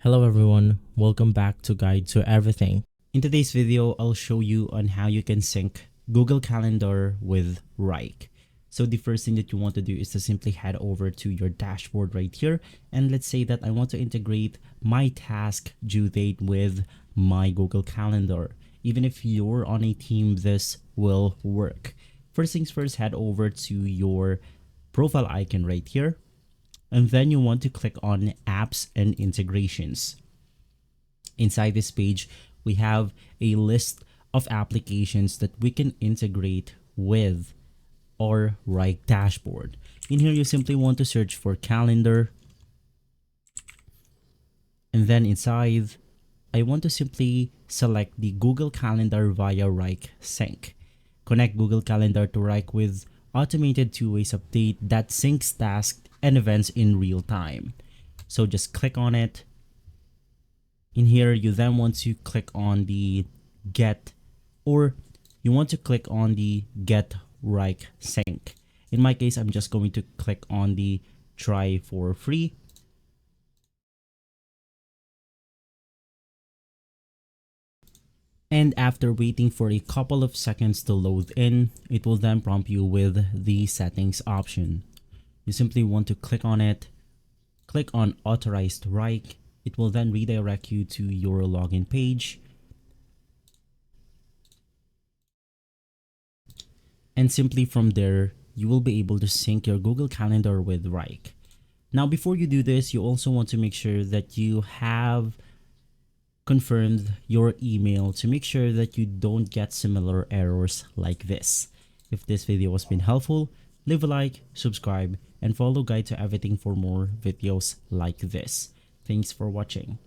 Hello everyone, welcome back to Guide to Everything. In today's video, I'll show you on how you can sync Google Calendar with Wrike. So the first thing that you want to do is to simply head over to your dashboard right here. And let's say that I want to integrate my task due date with my Google Calendar. Even if you're on a team, this will work. First things first, head over to your profile icon right here. And then you want to click on apps and integrations. Inside this page, we have a list of applications that we can integrate with our Wrike dashboard. In here, you simply want to search for calendar. And then inside, I want to simply select the Google Calendar via Wrike Sync. Connect Google Calendar to Wrike with automated two-ways update that syncs tasks and events in real time. So just click on it. In here, you then want to click on the get Wrike Sync. In my case, I'm just going to click on the try for free. And after waiting for a couple of seconds to load in, it will then prompt you with the settings option. You simply want to click on it, click on authorized Wrike. It will then redirect you to your login page. And simply from there, you will be able to sync your Google Calendar with Wrike. Now, before you do this, you also want to make sure that you have confirmed your email to make sure that you don't get similar errors like this. If this video has been helpful, leave a like, subscribe, and follow Guide to Everything for more videos like this. Thanks for watching.